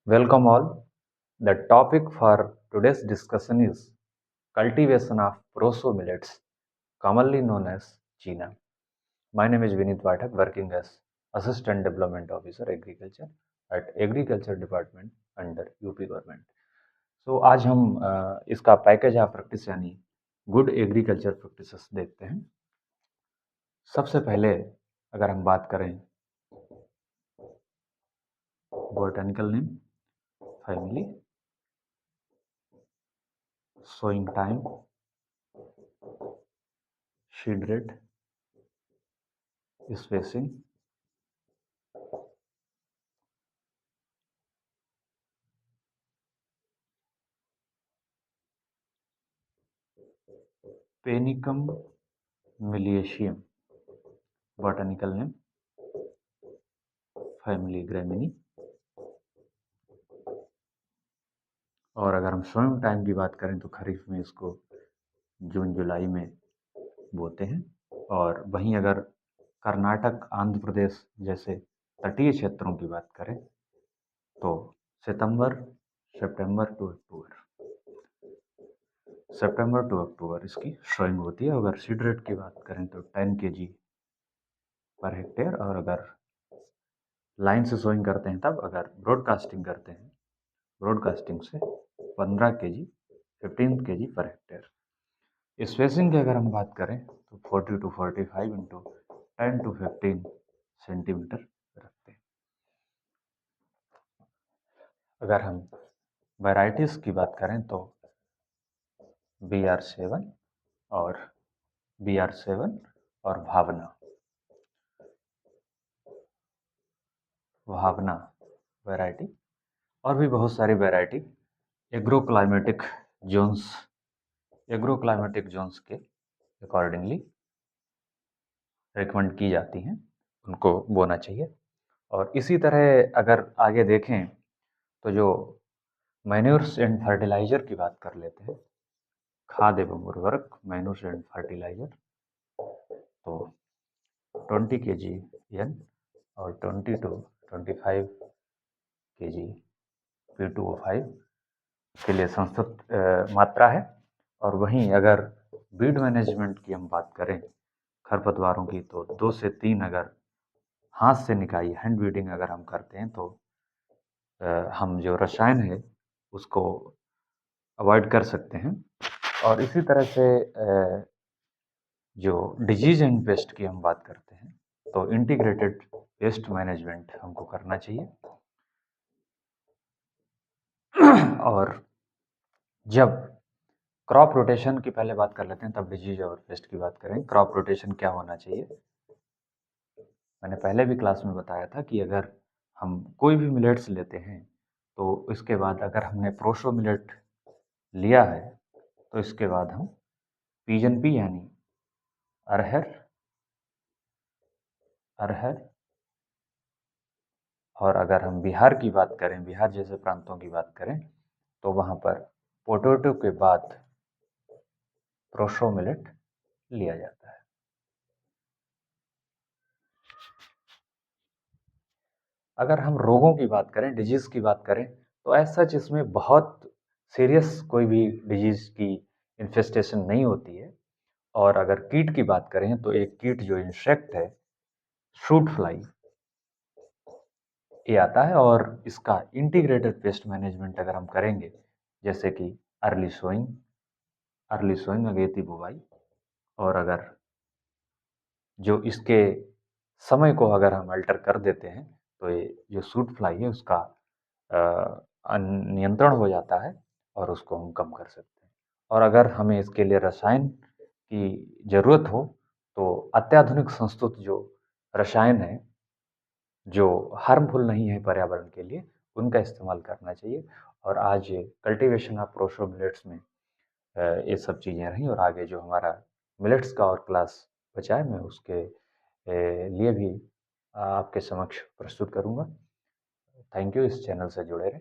Welcome all. The topic for today's discussion is cultivation of proso millets, commonly known as China. My name is Vinit Pathak, working as Assistant Development Officer Agriculture at Agriculture Department under UP government. So आज हम इसका package of practice यानी good agriculture practices देखते हैं। सबसे पहले अगर हम बात करें botanical name, family, sowing time, seed rate, spacing, panicum miliaceum, botanical name, family gramineae. और अगर हम सोइंग टाइम की बात करें तो खरीफ में इसको जून जुलाई में बोते हैं, और वहीं अगर कर्नाटक, आंध्र प्रदेश जैसे तटीय क्षेत्रों की बात करें तो सितंबर टू अक्टूबर इसकी सोइंग होती है। अगर सीड रेट की बात करें तो 10 kg पर हेक्टेयर, और अगर लाइन से सोइंग करते हैं तब, अगर ब्रॉडकास्टिंग करते हैं ब्रॉडकास्टिंग से 15 kg 15 kg per hectare. Spacing की अगर हम बात करें तो 40 to 45 इंटू 10 to 15 सेंटीमीटर रखते हैं। अगर हम वैरायटीज़ की बात करें तो BR7 और BR7 और भावना वैरायटी, और भी बहुत सारी वैरायटी एग्रो क्लाइमेटिक जोन्स के अकॉर्डिंगली रिकमेंड की जाती हैं, उनको बोना चाहिए। और इसी तरह अगर आगे देखें तो जो मैन्योर्स एंड फर्टिलाइज़र की बात कर लेते हैं, खाद एवं उर्वरक, मैन्योर्स एंड फर्टिलाइज़र, तो 20 kg एन और 20 to 25 kg P2O5 के लिए संस्तुत मात्रा है। और वहीं अगर बीड मैनेजमेंट की हम बात करें खरपतवारों की, तो 2 से 3 अगर हाथ से निकाई हैंड बीडिंग अगर हम करते हैं तो हम जो रसायन है उसको अवॉइड कर सकते हैं। और इसी तरह से जो डिजीज एंड पेस्ट की हम बात करते हैं तो इंटीग्रेटेड पेस्ट मैनेजमेंट हमको करना चाहिए। और जब क्रॉप रोटेशन की पहले बात कर लेते हैं, तब डिजीज और पेस्ट की बात करें। क्रॉप रोटेशन क्या होना चाहिए, मैंने पहले भी क्लास में बताया था कि अगर हम कोई भी मिलेट्स लेते हैं तो इसके बाद अगर हमने प्रोसो मिलेट लिया है तो इसके बाद हम पीजन पी यानी अरहर और अगर हम बिहार की बात करें, बिहार जैसे प्रांतों की बात करें, तो वहाँ पर पोटैटो के बाद प्रोसो मिलेट लिया जाता है। अगर हम रोगों की बात करें, डिजीज़ की बात करें, तो एज सच इसमें बहुत सीरियस कोई भी डिजीज़ की इन्फेस्टेशन नहीं होती है। और अगर कीट की बात करें तो एक कीट जो इंसेक्ट है, फ्रूट फ्लाई, ये आता है। और इसका इंटीग्रेटेड पेस्ट मैनेजमेंट अगर हम करेंगे, जैसे कि अर्ली सोइंग अगेती बुवाई, और अगर जो इसके समय को अगर हम अल्टर कर देते हैं तो ये जो सूट फ्लाई है उसका नियंत्रण हो जाता है और उसको हम कम कर सकते हैं। और अगर हमें इसके लिए रसायन की ज़रूरत हो तो अत्याधुनिक संस्तुत जो रसायन है, जो हार्मफुल नहीं है पर्यावरण के लिए, उनका इस्तेमाल करना चाहिए। और आज कल्टीवेशन ऑफ प्रोसो मिलेट्स में ये सब चीज़ें रहीं, और आगे जो हमारा मिलेट्स का और क्लास बचा है मैं उसके लिए भी आपके समक्ष प्रस्तुत करूँगा। थैंक यू, इस चैनल से जुड़े रहें।